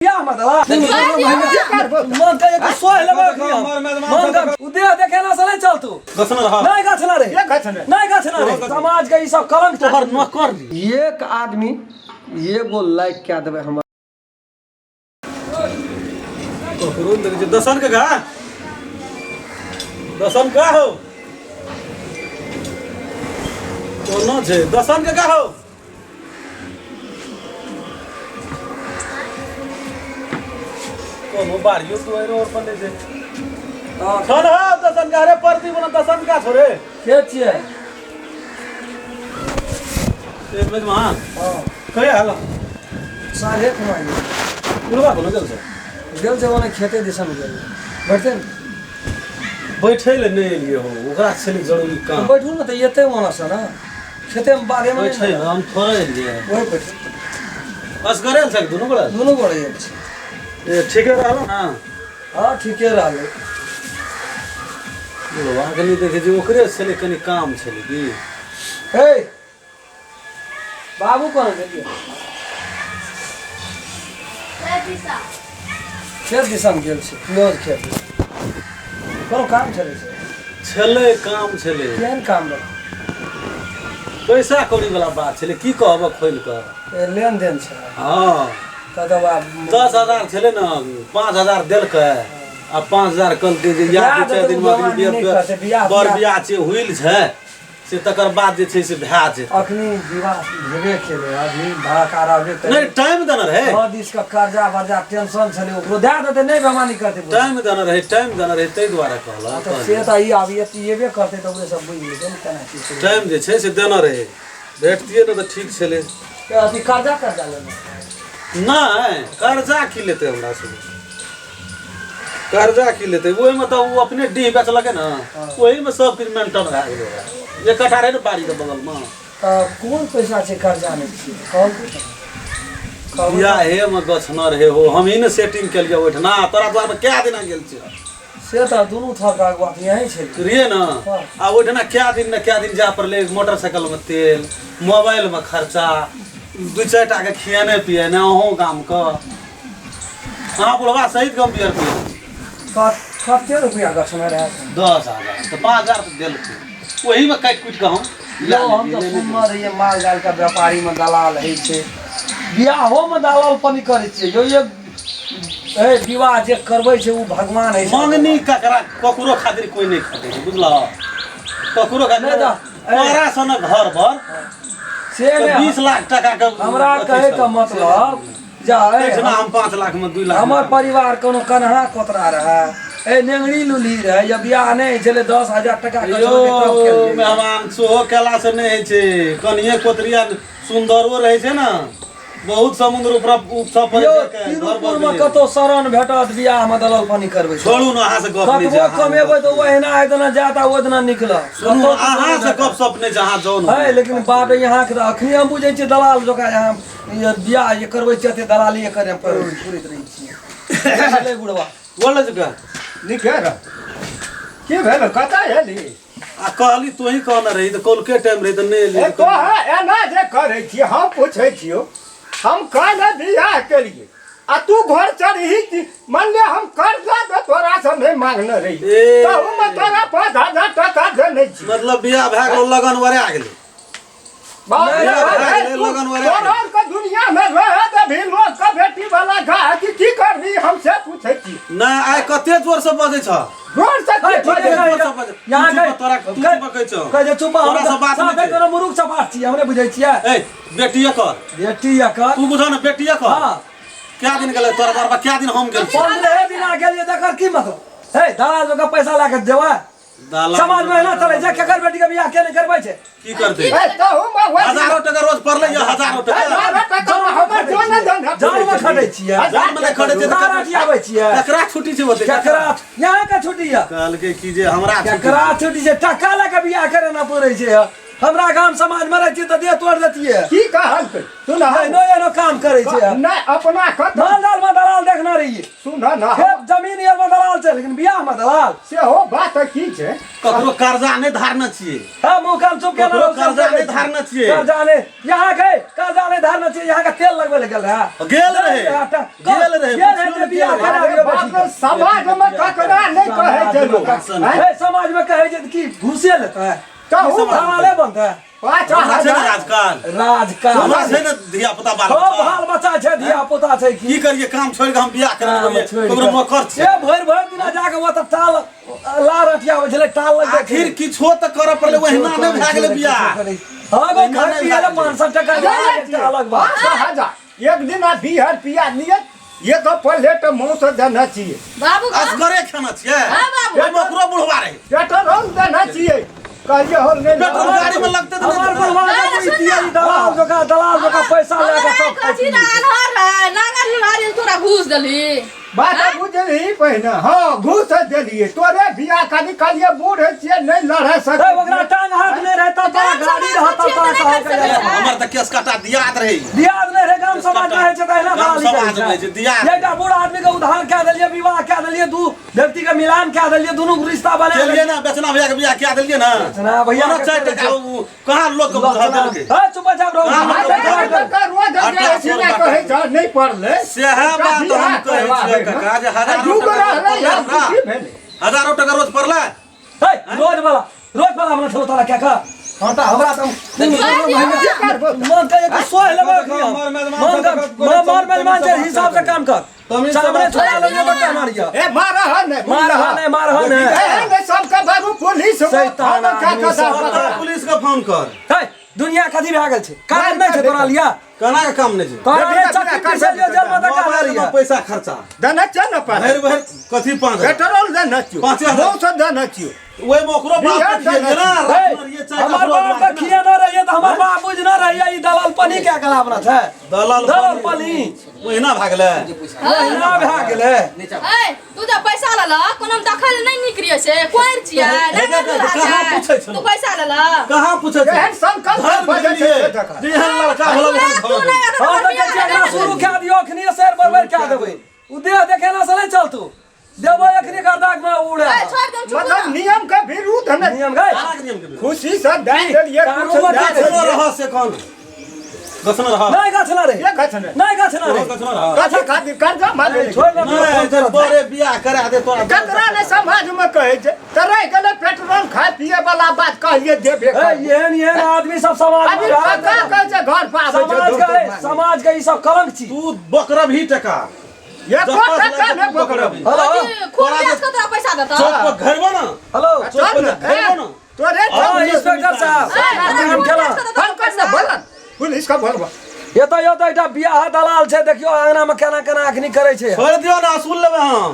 क्या मतलब मन का एक सोय लगा कि मन का उदय देखे ना सले चल तू गसना रहा नहीं गछना रे नहीं गछना रे समाज के ई सब कलंक तोहर न कर एक आदमी एगो लाइक क्या देबे हम तो फिर देखे दसन के गा दसन का हो तो न छे दसन के का हो कोनो बारियो तो है और पले से खन हो दसन का रे परती बना दसन का छोरे के छिए एक में वहां कहे हाल सारे कमाई बुलवा कोनो गेल से ओने खेते दिशा में गेल बैठते बैठे ले नहीं लिए हो ओकरा छली जरूरी काम बैठू ना त एते मोना से ना खेते में बारे में बैठे हम थोड़ा लिए ओए बैठ बस करे न सक दोनों बड़े ए ठीक है रहलो ना हां ठीक है रहले बुलवा के नहीं देखे जे ओकरे छले कनी काम छले की हे बाबू कौन है देखिए खेत दिशा में गेल छै क्लोज खेत कोनो काम चले छले काम छले केहन काम रे पैसा कौड़ी वाला बात छले की कहब खोल कर लेन देन छै हां कदवा 10,000 छले ना 5,000 देलकै आ 5,000 कल दे जे या दू चार दिन में बर बियाह छै हुइल छै से तकर बाद जे छै से भए जेतै अखनी विवाह भेबे केले अभी भाड़ा आबे नहीं टाइम देना रहे हां दिस का कर्जा वर्जा टेंशन छले ओकरो दे देते नहीं बेमानी करते टाइम देना रहे तै द्वारा कहला तो से त ई आबी एबे करते त ओकरे सब बुझि जेतै न केना की टाइम जे छै से देना रहे भेटतिए न त ठीक छले अथी कर्जा लेना नहीं कर्जा की लेते हमरा से कर्जा की लेते ओहि में तो वो अपने डीह बेचलके ना वही में सब कुछ मेंटेन रह गेलै ये कठा रहे न बाड़ी के बगल में कौन पैसा छै कर्जा नै छी कौन बियाहे में गछना रहे हो हम ही ने सेटिंग के लिए ओठना तोरा द्वार में क्या दिन गेल छै से त दुनु थका बात यही छै रिए ना आ ओठना क्या दिन जा पर ले मोटरसाइकिल में तेल मोबाइल में खर्चा दू चार टा के खियाने पियाने अहों गाम का हां बुढ़वा सहित कम बियर पिए कते रुपया गछना रहे 10,000 तो 5,000 तो देलकै वही में काट कुट के हम तो सुनना रहिए माल जाल का व्यापारी में दलाल है छै बियाहो में दलाल पनी करे छै जो ये ए विवाह जे करबै छै उ भगवान है मंगनी ककरा ककरो खातिर कोई नहीं खटे छै बुझला ककरो खातिर तोरा सन घर भर से 20 लाख टका के हमरा कहे का मतलब जाए हम 5 लाख में 2 लाख हमर परिवार कोनो कन्हा कोतरा रहे ए नेंगड़ी लुली रहे या बियाह नहीं चले 10,000 टका मेहमान सोहो केला से नहीं छै कन्हिए कोतरिया सुंदरो रहे छै ना बहुत समुद्र ऊपर पर तिरुपुर में कतो शरण भेटत बियाह में दलाल पानी करबै छोड़ू ना अहाँ से गप नहीं कतबो कमेबै तो ओहिना एतना जाता ओतना निकल सुनो अहाँ से गप सप नहीं जहां जाओ है लेकिन बात यहाँ के अखनी हम बुझै छी दलाल जोका यहाँ बियाह ये करबै छते दलाली ये करे पूरी रही छी ले बुढ़वा बोल जका निकर के भेल कता हेली आ कहली तू ही कहना रही तो कल के टाइम रही तो नहीं ले तो एना जे करै छी हम पूछै छियो हम काहे बियाह केलिए आ तू घर चढ़ी मान ले हम कर्जा दे तोरा से नहीं मांगने रही तो हम तोरा 5,000 टका देने छी मतलब बियाह भए गेल लगन वरे आ गेलै लगन के दुनिया में रहे त भी लोग का बेटी वाला घा की करनी हमसे पूछै छी ना आइ कते जोर से बजै छ जोर से यहाँ के तोरा तू बकै छ कह जे चुप तोरा से बात नहीं कोनो मुरुख चपाट छी हमरे बुझै छियै ए बेटिया कर तू बुझा ना बेटिया कर हां क्या दिन गेलै तोरा घर पर क्या दिन हम गेल 15 दिन आ गेलिए तकर की मतलब हे दलाल का पैसा ला के देवा समाज में ना चले जे केकर बेटी के बियाह के नहीं करबै छै की करते ए तो हम हजारों टका रोज पड़ले या हजारों टका हमर जान में खटै छियै जान में खटै छै तारा आबै छियै ककरा छुट्टी छै बते केकरा यहाँ का छुट्टी है कहल के की जे हमरा केकरा छुट्टी छै टका ला के बियाह करे ना पड़ै छै हमरा गांव समाज में रहै छी त दे तोड़ देतिए की कहल सुन नो एनो काम करे छै नहीं अपना खत माल में दलाल देखना रहिए सुन ना खेत जमीन ये में दलाल छै लेकिन बियाह में दलाल से हो बात की छै ककरो कर्जा नहीं धारना चाहिए हम मुकाम चुप के ककरो कर्जा नहीं धारना चाहिए कर्जा ले यहाँ के कर्जा ले नहीं धारना चाहिए यहाँ का तेल लगवे ले गेल रहा गेल रहे बियाह करा दियो बेटी समाज में ककरा नहीं कहे छै लोग समाज में कहे जे कि घुसे लेता है कहू हमारे बनता है 5000 राजकाल हमरा छै न धिया पुता बाल बच्चा छै धिया पुता छै की करिए काम छोड़ के हम बियाह करबै ककरो नौकर छै ए भर दिन जाके वो त टाल ला रटिया होइ छले टाल लग आखिर किछो त करऽ पड़ले ओहिना नै भए गेलै बियाह हां गो घर पिया 500 टका अलग बात 5000 एक दिन आ 20 रुपया लिए ये तो प्लेट मौस देना चाहिए बाबू असगरे खाना छियै ओइ ओकरो बुढ़वा रहे पेट्रोल देना चाहिए कहिए हो नहीं पेट्रोल गाड़ी में लगते त हमार बुढ़वा कोई दिया दलाल जो का पैसा लेके सब कथी ना अनहर है नागर लुहारी तोरा घूस देली बात बुझली पहिने हां घूस देलिए तोरे बियाह खाली कालिए बूढ़ छिए नहीं लड़ सके ओकरा टांग हाथ में रहता त गाड़ी रहता त हमर त केस काटा दियात रहे दियाद नहीं रहे गांव समाज में है छै तहिना गाँव समाज में छै दियात एकटा बूढ़ आदमी के उधार कए देलिए विवाह कए देलिए दू व्यक्ति के मिलान कए देलिए दुनू रिश्ता बना चलिए ना बेचना भैया के बियाह क्या दिलिए ना ना भैया ना 4 टका कहां लोग के बुझा देलके हां चुप जा रहो नहीं पढ़ले सेहा बात हम कहै छियै काका जे हजारों टका रोज पड़ला रोज वाला हमरा छोड़ ताला क्या का हां हमरा त मन का एक सोह लेबे मन मेहमान के हिसाब से काम कर सामने छोड़ा लगे बता मारिया ए मारहन ए सबका बाबू पुलिस शैतान पुलिस का फोन कर दुनिया कथी भए गेल छै काम नहीं छै तोरा लिया कना के काम नहीं छै तोरा चक्की से लिया जल में का लिया पैसा खर्चा देना छ न पर भर कथी 5000 पेट्रोल देना छ 5000 बहुत देना छ ओए मोकरो बाप के ना ये चाय हमर बाप का खिया न रहिए त हमर बाप बुझ न रहिए ई दलाल पनी क्या गलावना छै दलाल पनी ओहिना भागले ओहिना भए गेलै ए तू जब पैसा लला कोनो दखल नहीं निकरिए से कोइर छियै कहां पूछै छ तू पैसा लला कहां पूछै छ एहन संकल्प बजे छै जेहन लड़का भला हां त कहै एकरा शुरू कए दियो अखनी शेर बरबर कए देबै उ देह देखेला से नहीं चलतू देबो अखनी गर्दाक में उड़े मतलब नियम के विरुद्ध है नियम गए खुशी से दे देलिए चलो रह से कौन गसन रह नहीं गछना रे ये गछने नहीं गछना रे गसन रह कथी खातिर कर्जा मारे छोड़ ना नहीं तोरे बियाह करा दे तोरा ककरा ने समाज में कहे छै त रह गेले पेट्रोल खाए पिए वाला बात कहलिए देबे येन आदमी सब समाज अभी का कहे छै घर पर समाज के ई सब कलंक छी तू बकरा भी टका ये को टका में पकड़ब हेलो खोलियास कतरा पैसा देता चौक पर घरबो ना हेलो चौक पर घरबो ना तोरे हां इंस्पेक्टर साहब हम खेला हम कर ना बोल पुलिस का बोलबा ये तो एकटा बियाह दलाल छै देखियो आंगना में केना केना अखनी करे छै छोड़ दियो ना असूल लेबे हम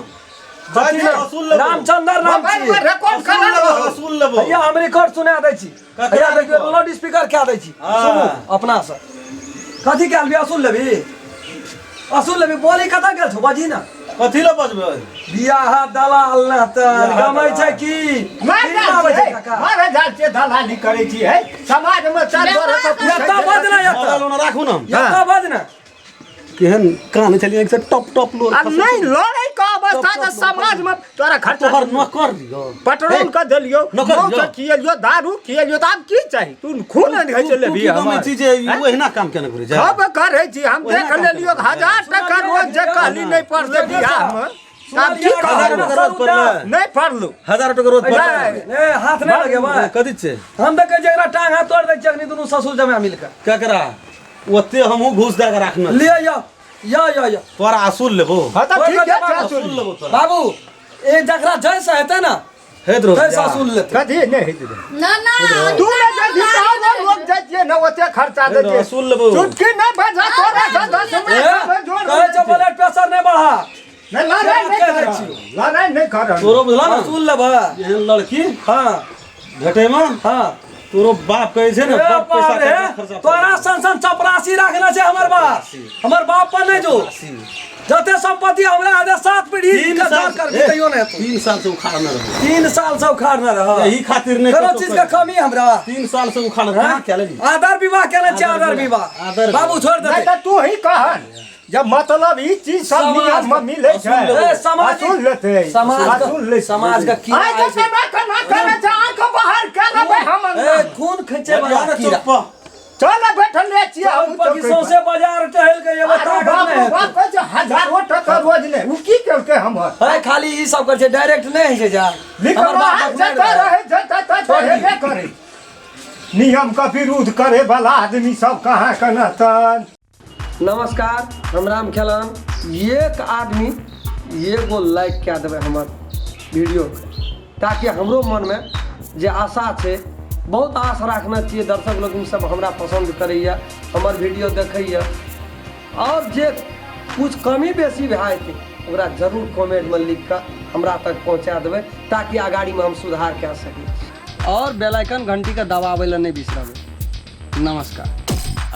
असूल लेबे रामचंद्र नाम छी रिकॉर्ड करा असूल लेबो भैया हम रिकॉर्ड सुना दै छी भैया देखियो लाउड स्पीकर क्या दै छी सुनो अपना से कथी काल भी असूल लेबी बोली कथा गेल छौ बाजी ना कथी ले बजबे बियाह दलाल न त गमै छै की मारे जाल के दलाली करे छी है समाज में चार दोरा तो यत्ता बजना ना राखू ना यत्ता बजना केहन कान चली एक से टप टप लो नहीं लड़ाई का अवस्था तो समाज में तोरा खर्चा तोहर नौकर दियो पेट्रोल का देलियो मौत किएलियो दारू किएलियो त अब की चाहि तू खून नहीं चले भी हम चीज ओहिना काम केना करे जा सब करे छी हम देख लेलियो 1000 टका रोज जे कहली नहीं पड़ले बियाह में अब की 1000 टका रोज पड़ले नहीं पड़लू 1000 टका रोज पड़ले ए हाथ नहीं लगे बा कथी छे हम त कह जकरा टांग हाथ तोड़ दे चकनी दुनु ससुर जमे मिलकर केकरा ओते हमहु घूस दे के राखना ले या तोरा असूल लेबो हां त ठीक है असूल लेबो तोरा बाबू ए जकरा जैसा हेते ना हेद्रो जैसा सुन लेते कथी नहीं हेते ना तू ने जल्दी आओ लोग जाइए न ओते खर्चा देते असूल लेबो चुटकी न बजा तोरा 10 में जोड़ कहे छ ब्लड प्रेशर नहीं बढ़ा नहीं लड़ाई नहीं कर तोरो बुझला ना असूल लेबा एहन लड़की हां भेटे में हां तोरो बाप कहे छे ना ए पैसा बाप रे, खर्चा तोरा संसन चपरासी रखना छै हमर बाप पर नहीं जो जते संपत्ति हमरा आदे 7 पीढ़ी का दान कर दियो ने 3 साल से उखाड़ना रहो 3 साल से उखाड़ना रह यही खातिर नहीं कोनो चीज का कमी हमरा 3 साल से उखाड़ना कहां क्या लेली आदर विवाह केना छै आदर विवाह बाबू छोड़ दे नहीं त तू ही कहन जब मतलब ई चीज सब नियम में मिले छै असूल लेते समाज का की आई जब मैं करना करे छै आंख बाहर के लेबे हम ए खून खींचे वाला कीड़ा चल बैठल ले छियै हम पकी सौंसे बाजार टहल के ये बता बाप कहै छै हजारों टका रोज ले उ की केलकै हमर अरे खाली ई सब कर छै डायरेक्ट नहीं है छै जा हमर बाप जता रहे जता हेबे करे नियम का विरोध करे वाला आदमी सब कहाँ कना तन। नमस्कार हम राम खेलान। एक आदमी एगो लाइक क्या देवे हमर वीडियो ताकि हमरो मन में जे आशा है बहुत आश रखना चाहिए दर्शक लोग सब हमरा पसंद करैया हमर वीडियो देखैया और जे कुछ कमी बेसी भए जेतै ओकरा जरूर कमेंट में लिख कर हमरा तक पहुँचा देबै ताकि आगाड़ी में हम सुधार कए सकी और बेल आइकन घंटी के दबाबै ला नहीं बिसरबै। नमस्कार।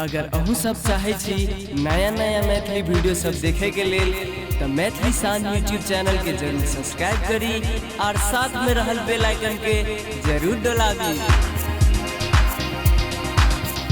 अगर अहू सब चाहे छी नया नया मैथिली वीडियो सब देखे के लेल तो मैथिली शान यूट्यूब चैनल के जरूर सब्सक्राइब करी और साथ में रहल बेल आइकन के जरूर दबावी।